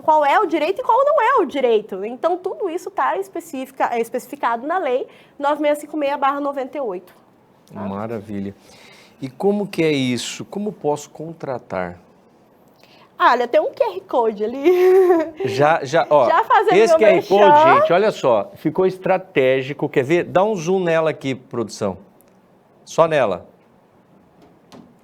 Qual é o direito e qual não é o direito. Então, tudo isso está especificado na lei 9656/98. Tá? Maravilha. E como que é isso? Como posso contratar? Olha, tem um QR Code ali. Já fazendo esse meu QR Code, merchan. gente, olha só, ficou estratégico. Quer ver? Dá um zoom nela aqui, produção. Só nela.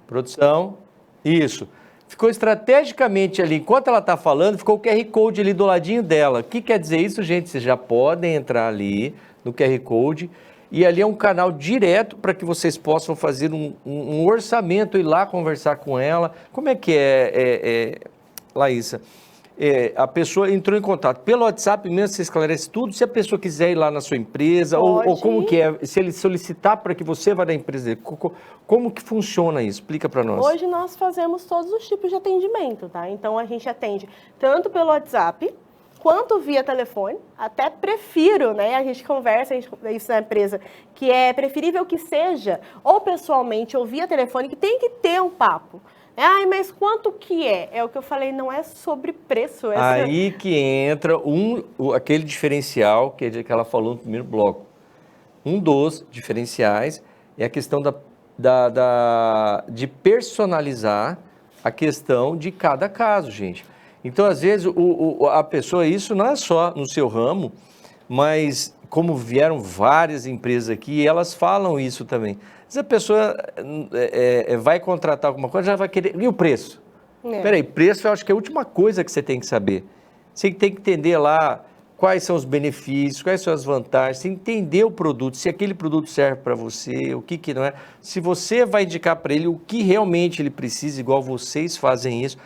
Produção. Isso. Ficou estrategicamente ali, enquanto ela está falando, ficou o QR Code ali do ladinho dela. O que quer dizer isso, gente? Vocês já podem entrar ali no QR Code e ali é um canal direto para que vocês possam fazer um orçamento, ir lá conversar com ela. Como é que Laísa? a pessoa entrou em contato pelo WhatsApp mesmo, você esclarece tudo, se a pessoa quiser ir lá na sua empresa, ou Pode. como que é, se ele solicitar para que você vá na empresa dele, como que funciona isso? Explica para nós. Hoje nós fazemos todos os tipos de atendimento, tá? Então a gente atende tanto pelo WhatsApp, quanto via telefone, até prefiro, né? A gente conversa isso na empresa, que é preferível que seja ou pessoalmente ou via telefone, que tem que ter um papo. Ai, mas quanto que é? É o que eu falei, não é sobre preço. Aí que entra aquele diferencial que ela falou no primeiro bloco. Um dos diferenciais é a questão de personalizar a questão de cada caso, gente. Então, às vezes, a pessoa, isso não é só no seu ramo, mas como vieram várias empresas aqui, elas falam isso também. Se a pessoa vai contratar alguma coisa, já vai querer... E o preço? Peraí, preço eu acho que é a última coisa que você tem que saber. Você tem que entender lá quais são os benefícios, quais são as vantagens, você entender o produto, se aquele produto serve para você, o que não é. Se você vai indicar para ele o que realmente ele precisa, igual vocês fazem isso,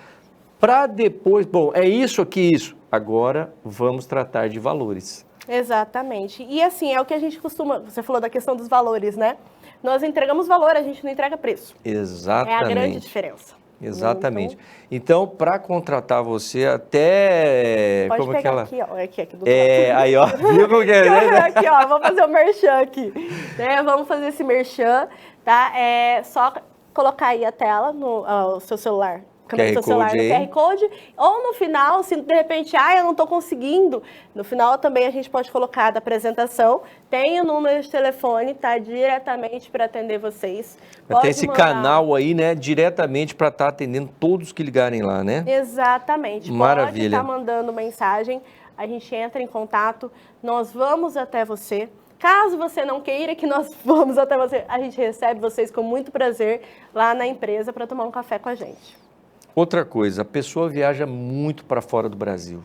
para depois, bom, é isso aqui, isso. Agora vamos tratar de valores. Exatamente. E assim, é o que a gente costuma... Você falou da questão dos valores, né? Nós entregamos valor, a gente não entrega preço. Exatamente. É a grande diferença. Exatamente. Então, para contratar você, até... Pode como pegar que ela... aqui, ó. Aqui do lado. Aí, ó. Viu como que é? Né? Aqui, ó. Vamos fazer o merchan aqui. Né? Vamos fazer esse merchan, tá? É só colocar aí a tela no seu celular. QR seu celular Code no aí. QR Code, ou no final, se de repente, eu não estou conseguindo, no final também a gente pode colocar da apresentação, tem o número de telefone, tá, diretamente para atender vocês. Tem Pode esse mandar. canal aí, né, diretamente para estar atendendo todos que ligarem lá, né? Exatamente. Maravilha. Pode estar mandando mensagem, a gente entra em contato, nós vamos até você. Caso você não queira que nós vamos até você, a gente recebe vocês com muito prazer lá na empresa para tomar um café com a gente. Outra coisa, a pessoa viaja muito para fora do Brasil.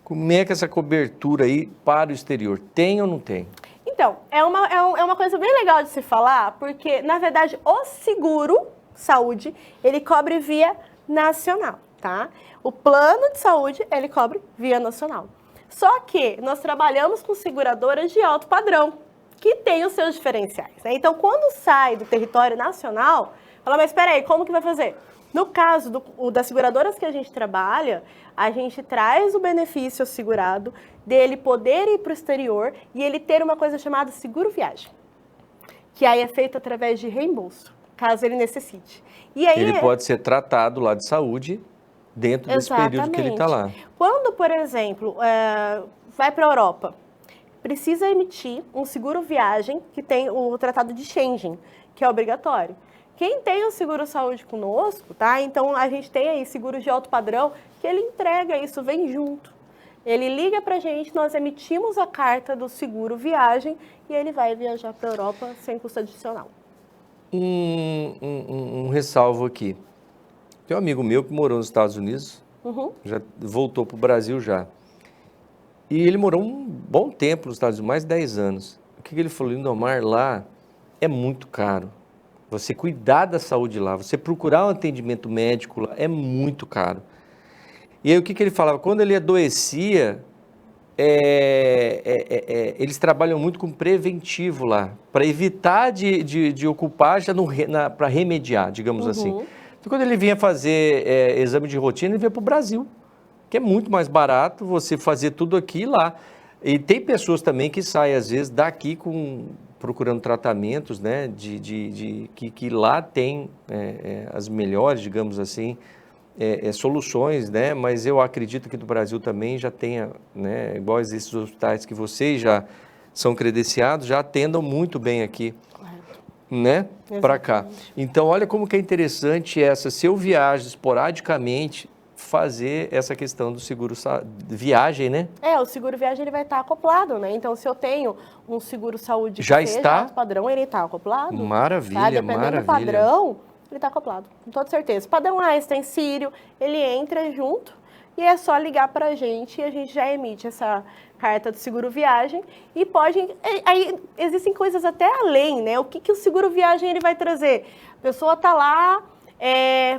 Como é que essa cobertura aí para o exterior? Tem ou não tem? Então, é uma coisa bem legal de se falar, porque, na verdade, o seguro saúde, ele cobre via nacional, tá? O plano de saúde, ele cobre via nacional. Só que nós trabalhamos com seguradoras de alto padrão, que tem os seus diferenciais, né? Então, quando sai do território nacional, fala, mas espera aí, como que vai fazer? No caso das seguradoras que a gente trabalha, a gente traz o benefício ao segurado dele poder ir para o exterior e ele ter uma coisa chamada seguro viagem, que aí é feito através de reembolso, caso ele necessite. E aí, ele pode ser tratado lá de saúde dentro desse período que ele está lá. Quando, por exemplo, vai para a Europa, precisa emitir um seguro viagem que tem o tratado de Schengen, que é obrigatório. Quem tem o seguro saúde conosco, tá? Então a gente tem aí seguros de alto padrão que ele entrega isso, vem junto. Ele liga pra gente, nós emitimos a carta do seguro viagem e ele vai viajar para a Europa sem custo adicional. Um ressalvo aqui. Tem um amigo meu que morou nos Estados Unidos, já voltou para o Brasil já. E ele morou um bom tempo nos Estados Unidos, mais de 10 anos. O que ele falou? Lindomar, lá é muito caro. Você cuidar da saúde lá, você procurar um atendimento médico lá, é muito caro. E aí o que ele falava? Quando ele adoecia, eles trabalham muito com preventivo lá, para evitar de ocupar já para remediar, digamos assim. Então quando ele vinha fazer exame de rotina, ele vinha para o Brasil, que é muito mais barato você fazer tudo aqui e lá. E tem pessoas também que saem, às vezes, daqui procurando tratamentos, né, que lá tem as melhores, digamos assim, soluções, né, mas eu acredito que no Brasil também já tenha, né, igual esses hospitais que vocês já são credenciados, já atendam muito bem aqui, né, para cá. Então, olha como que é interessante se eu viajo esporadicamente, fazer essa questão do seguro viagem, né? O seguro viagem ele vai estar acoplado, né? Então, se eu tenho um seguro saúde já que seja está alto padrão, ele está acoplado. Maravilha, tá? Dependendo maravilha. do padrão, ele está acoplado, com toda certeza. Padrão Einstein, Sírio, ele entra junto e é só ligar para a gente já emite essa carta do seguro viagem e aí existem coisas até além, né? O que o seguro viagem ele vai trazer? A pessoa está lá,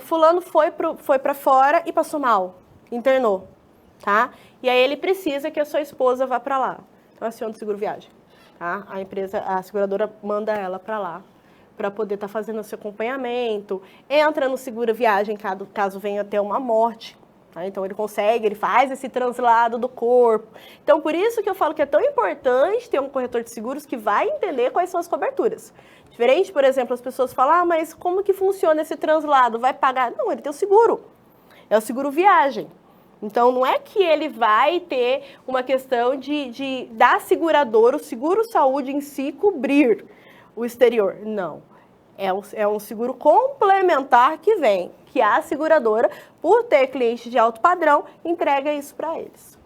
fulano foi para fora e passou mal, internou. tá? E aí ele precisa que a sua esposa vá para lá. Então, aciona o seguro viagem, tá? A seguradora manda ela para lá, para poder estar fazendo esse acompanhamento. Entra no seguro viagem caso venha ter uma morte. Tá? Então, ele faz esse translado do corpo. Então, por isso que eu falo que é tão importante ter um corretor de seguros que vai entender quais são as coberturas. Diferente, por exemplo, as pessoas falam, mas como que funciona esse translado? Vai pagar? Não, ele tem o seguro. É o seguro viagem. Então, não é que ele vai ter uma questão da seguradora, o seguro-saúde em si, cobrir o exterior. Não. É um seguro complementar que vem, que a seguradora, por ter cliente de alto padrão, entrega isso para eles.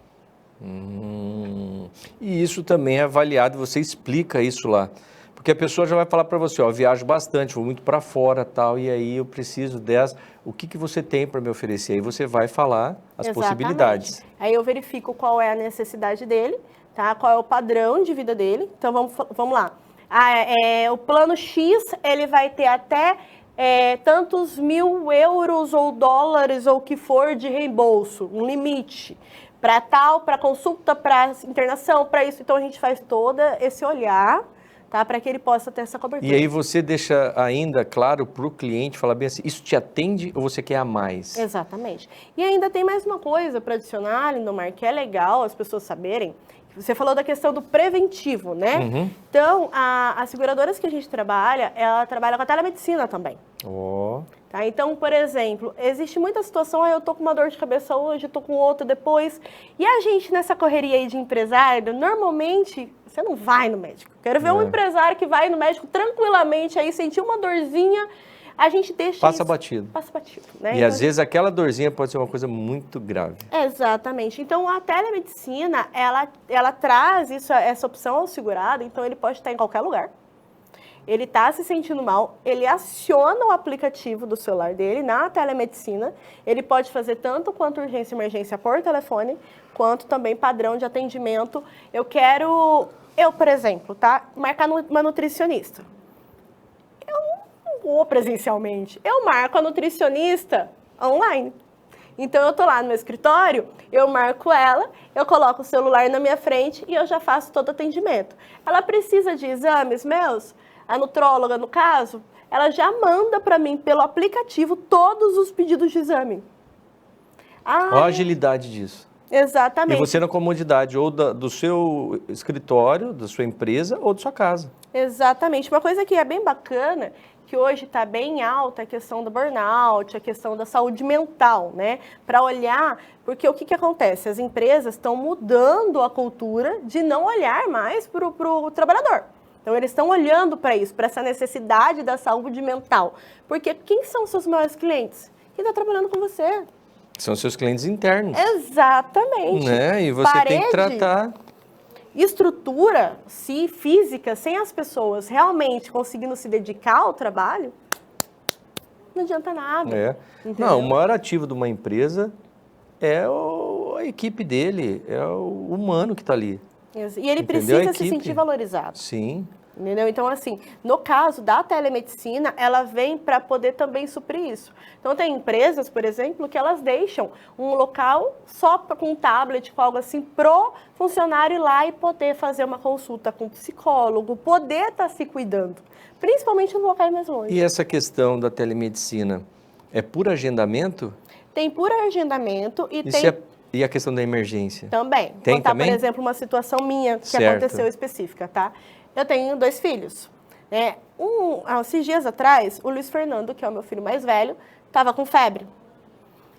E isso também é avaliado, você explica isso lá. Porque a pessoa já vai falar para você, ó, eu viajo bastante, vou muito para fora, tal, e aí eu preciso dessa. O que você tem para me oferecer? Aí você vai falar as possibilidades. Aí eu verifico qual é a necessidade dele, tá? Qual é o padrão de vida dele. Então, vamos lá. O plano X, ele vai ter até tantos mil euros ou dólares ou o que for de reembolso, um limite. Para consulta, para internação, para isso. Então, a gente faz todo esse olhar, tá? Para que ele possa ter essa cobertura. E aí você deixa ainda claro para o cliente, falar bem assim, isso te atende ou você quer a mais? Exatamente. E ainda tem mais uma coisa para adicionar, Lindomar, que é legal as pessoas saberem. Você falou da questão do preventivo, né? Uhum. Então, as seguradoras que a gente trabalha, ela trabalha com a telemedicina também. Tá? Então, por exemplo, existe muita situação, eu tô com uma dor de cabeça hoje, eu tô com outra depois. E a gente, nessa correria aí de empresário, normalmente, você não vai no médico. Quero ver um empresário que vai no médico tranquilamente, aí sentir uma dorzinha, a gente deixa Passa batido. Passa batido, né? E então, às vezes aquela dorzinha pode ser uma coisa muito grave. Exatamente. Então, a telemedicina, ela traz essa opção ao segurado, então ele pode estar em qualquer lugar. Ele está se sentindo mal, ele aciona o aplicativo do celular dele na telemedicina. Ele pode fazer tanto quanto urgência e emergência por telefone, quanto também padrão de atendimento. Eu, por exemplo, tá? Marcar uma nutricionista. Eu não vou presencialmente, eu marco a nutricionista online. Então, eu tô lá no meu escritório, eu marco ela, eu coloco o celular na minha frente e eu já faço todo o atendimento. Ela precisa de exames meus? A nutróloga, no caso, ela já manda para mim pelo aplicativo todos os pedidos de exame. Olha a agilidade disso. Exatamente. E você na comodidade ou do seu escritório, da sua empresa ou da sua casa. Exatamente. Uma coisa que é bem bacana, que hoje está bem alta, é a questão do burnout, a questão da saúde mental, né? Para olhar, porque o que acontece? As empresas estão mudando a cultura de não olhar mais para o trabalhador. Então, eles estão olhando para isso, para essa necessidade da saúde mental. Porque quem são os seus maiores clientes? Quem está trabalhando com você. São seus clientes internos. Exatamente. Né? E você tem que tratar. Estrutura física, sem as pessoas realmente conseguindo se dedicar ao trabalho, não adianta nada. Não, o maior ativo de uma empresa é a equipe dele, é o humano que está ali. E ele precisa se sentir valorizado. Sim. Entendeu? Então, assim, no caso da telemedicina, ela vem para poder também suprir isso. Então, tem empresas, por exemplo, que elas deixam um local só com um tablet, com algo assim, pro funcionário ir lá e poder fazer uma consulta com um psicólogo, poder estar se cuidando, principalmente no local mais longe. E essa questão da telemedicina, é por agendamento? Tem por agendamento e E a questão da emergência? Também. Tem contar, também? Por exemplo, uma situação minha que aconteceu específica, tá? Eu tenho 2 filhos. Né? Esses dias atrás, o Luiz Fernando, que é o meu filho mais velho, estava com febre.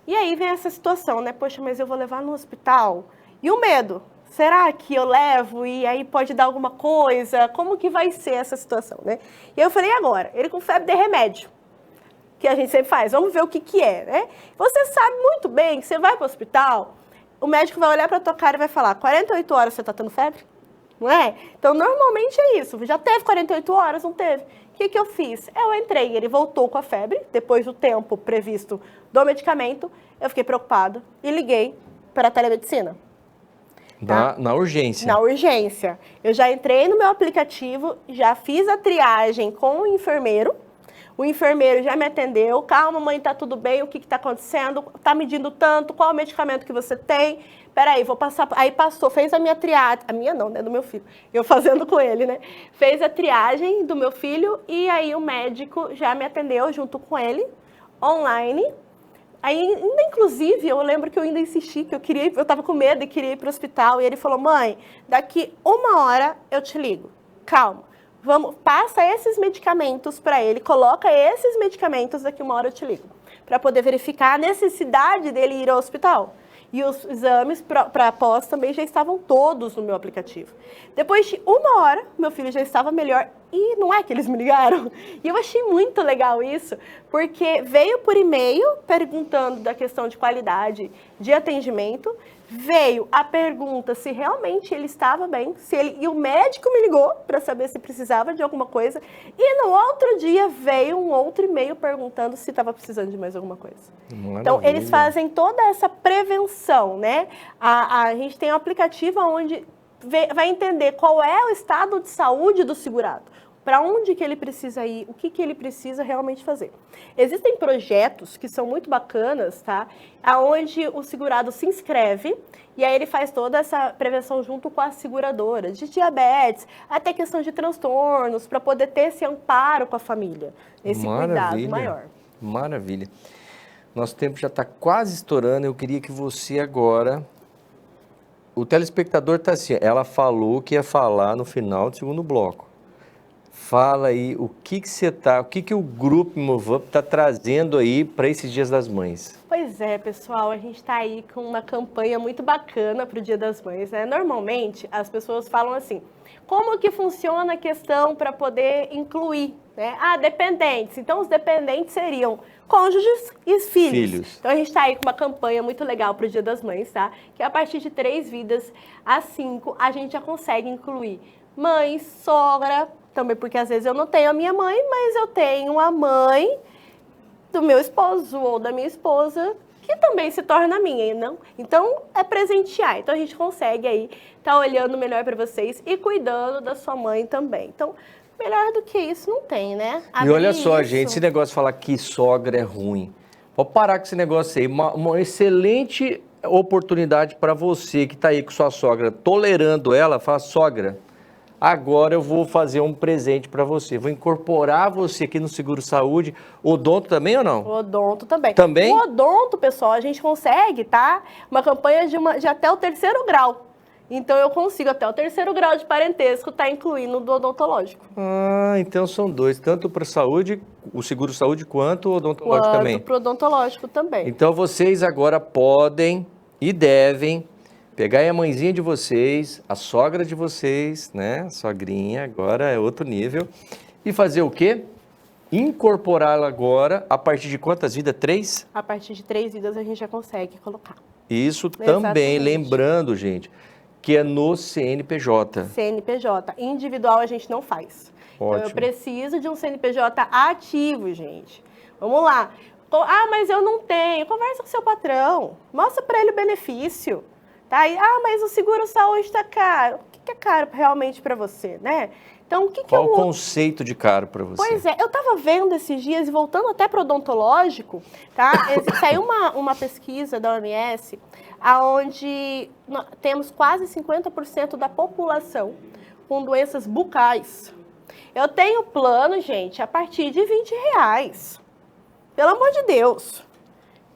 E aí vem essa situação, né? Poxa, mas eu vou levar no hospital. E o medo? Será que eu levo e aí pode dar alguma coisa? Como que vai ser essa situação, né? E eu falei, agora, ele com febre de remédio. Que a gente sempre faz, vamos ver o que é, né? Você sabe muito bem que você vai para o hospital, o médico vai olhar para a tua cara e vai falar, 48 horas você está tendo febre? Não é? Então, normalmente é isso. Já teve 48 horas, não teve? O que eu fiz? Eu entrei, ele voltou com a febre, depois do tempo previsto do medicamento, eu fiquei preocupada e liguei para a telemedicina. Tá? Na urgência? Na urgência. Eu já entrei no meu aplicativo, já fiz a triagem com o enfermeiro. O enfermeiro já me atendeu. Calma, mãe, tá tudo bem, o que tá acontecendo? Tá medindo tanto, qual é o medicamento que você tem? Peraí, vou passar. Aí passou, fez a minha triagem. A minha não, né? Do meu filho. Eu fazendo com ele, né? Fez a triagem do meu filho e aí o médico já me atendeu junto com ele, online. Aí, ainda, inclusive, eu lembro que eu ainda insisti, que eu tava com medo e queria ir pro hospital. E ele falou, mãe, daqui 1 hora eu te ligo. Calma. Passa esses medicamentos para ele, coloca esses medicamentos, daqui 1 hora eu te ligo. Para poder verificar a necessidade dele ir ao hospital. E os exames para pós também já estavam todos no meu aplicativo. Depois de 1 hora, meu filho já estava melhor. E não é que eles me ligaram? E eu achei muito legal isso, porque veio por e-mail perguntando da questão de qualidade de atendimento, veio a pergunta se realmente ele estava bem, e o médico me ligou para saber se precisava de alguma coisa, e no outro dia veio um outro e-mail perguntando se estava precisando de mais alguma coisa. Maravilha. Então, eles fazem toda essa prevenção, né? A gente tem um aplicativo onde vai entender qual é o estado de saúde do segurado, para onde que ele precisa ir, o que ele precisa realmente fazer. Existem projetos que são muito bacanas, tá? Onde o segurado se inscreve e aí ele faz toda essa prevenção junto com a seguradora, de diabetes, até questão de transtornos, para poder ter esse amparo com a família, esse cuidado maior. Maravilha. Nosso tempo já está quase estourando, eu queria que você agora... O telespectador está assim, ela falou que ia falar no final do segundo bloco. Fala aí o que o Grupo Move Up está trazendo aí para esses Dias das Mães. Pois é, pessoal, a gente está aí com uma campanha muito bacana para o Dia das Mães, né? Normalmente, as pessoas falam assim, como que funciona a questão para poder incluir, né? Dependentes. Então, os dependentes seriam cônjuges e filhos. Então, a gente está aí com uma campanha muito legal para o Dia das Mães, tá? Que a partir de 3 vidas a 5, a gente já consegue incluir mãe, sogra, também porque às vezes eu não tenho a minha mãe, mas eu tenho a mãe do meu esposo ou da minha esposa, que também se torna minha, não? Então, é presentear. Então, a gente consegue aí estar olhando melhor para vocês e cuidando da sua mãe também. Então, melhor do que isso não tem, né? E olha só, gente, esse negócio de falar que sogra é ruim. Pode parar com esse negócio aí. Uma excelente oportunidade para você que está aí com sua sogra, tolerando ela, fala, sogra, agora eu vou fazer um presente para você. Vou incorporar você aqui no Seguro Saúde. Odonto também ou não? Odonto também. Também? O odonto, pessoal, a gente consegue, tá? Uma campanha de até o 3º grau. Então, eu consigo até o 3º grau de parentesco estar incluindo do odontológico. Então são 2. Tanto para saúde, o Seguro Saúde, quanto o odontológico também. Quanto para o odontológico também. Então, vocês agora podem e devem pegar aí a mãezinha de vocês, a sogra de vocês, né? Sogrinha, agora é outro nível. E fazer o quê? Incorporá-la agora, a partir de quantas vidas? 3? A partir de 3 vidas a gente já consegue colocar. Isso também, lembrando, gente, que é no CNPJ. CNPJ. Individual a gente não faz. Ótimo. Então, eu preciso de um CNPJ ativo, gente. Vamos lá. Mas eu não tenho. Conversa com seu patrão. Mostra para ele o benefício. Tá? Mas o seguro-saúde está caro. O que é caro realmente para você, né? Então, Qual o conceito de caro para você? Pois é, eu estava vendo esses dias, e voltando até para o odontológico, tá? Saiu uma pesquisa da OMS, onde temos quase 50% da população com doenças bucais. Eu tenho plano, gente, a partir de R$20. Pelo amor de Deus.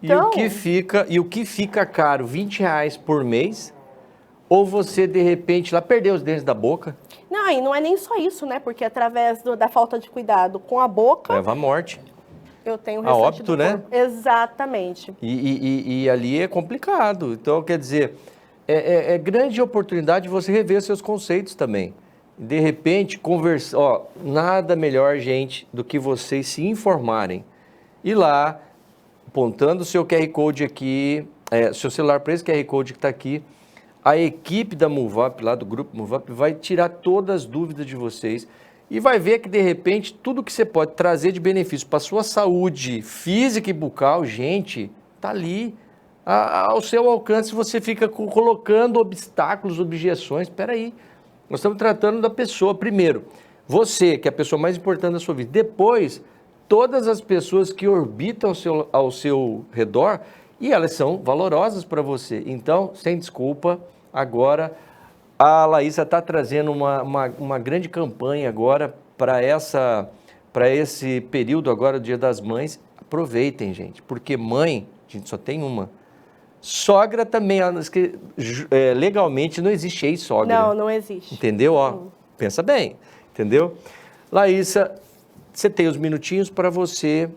Então, E o que fica caro, R$20 por mês? Ou você, de repente, lá perdeu os dentes da boca? Não, e não é nem só isso, né? Porque através da falta de cuidado com a boca... Leva à morte. Eu tenho A óbito, né? Exatamente. E ali é complicado. Então, quer dizer, é grande oportunidade de você rever seus conceitos também. De repente, conversar... nada melhor, gente, do que vocês se informarem. Ir lá, apontando o seu QR Code aqui, seu celular para esse QR Code que está aqui, a equipe da Move Up, lá do Grupo Move Up, vai tirar todas as dúvidas de vocês e vai ver que, de repente, tudo que você pode trazer de benefício para a sua saúde física e bucal, gente, está ali. Ao seu alcance, você fica colocando obstáculos, objeções. Espera aí, nós estamos tratando da pessoa primeiro. Você, que é a pessoa mais importante da sua vida. Depois, todas as pessoas que orbitam ao seu redor e elas são valorosas para você. Então, sem desculpa, agora a Laísa está trazendo uma grande campanha agora para esse período agora, do Dia das Mães. Aproveitem, gente, porque mãe, a gente só tem uma. Sogra também, legalmente não existe ex-sogra. Não existe. Entendeu? Ó, pensa bem, entendeu? Laísa, você tem os minutinhos para você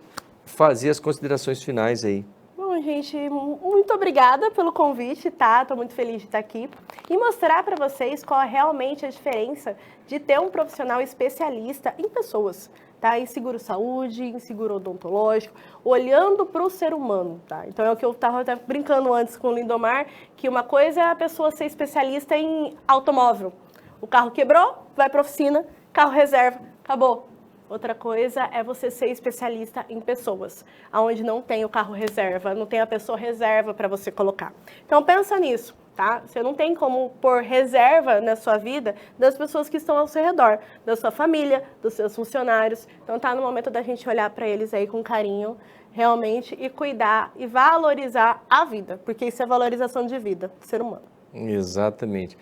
fazer as considerações finais aí. Bom, gente, muito obrigada pelo convite, tá? Estou muito feliz de estar aqui e mostrar para vocês qual é realmente a diferença de ter um profissional especialista em pessoas, tá? Em seguro-saúde, em seguro odontológico, olhando para o ser humano, tá? Então é o que eu estava até brincando antes com o Lindomar, que uma coisa é a pessoa ser especialista em automóvel. O carro quebrou, vai para a oficina, carro reserva, acabou. Outra coisa é você ser especialista em pessoas, onde não tem o carro reserva, não tem a pessoa reserva para você colocar. Então pensa nisso, tá? Você não tem como pôr reserva na sua vida das pessoas que estão ao seu redor, da sua família, dos seus funcionários. Então tá no momento da gente olhar para eles aí com carinho, realmente, e cuidar e valorizar a vida, porque isso é valorização de vida do ser humano. Exatamente.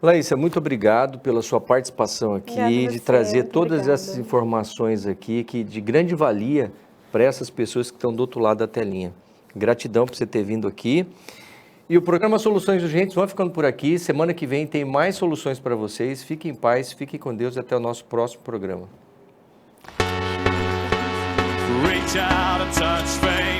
Laísa, muito obrigado pela sua participação aqui, de trazer todas essas informações aqui, que de grande valia para essas pessoas que estão do outro lado da telinha. Gratidão por você ter vindo aqui. E o programa Soluções Urgentes vai ficando por aqui. Semana que vem tem mais soluções para vocês. Fiquem em paz, fiquem com Deus e até o nosso próximo programa. Reach out and touch faith.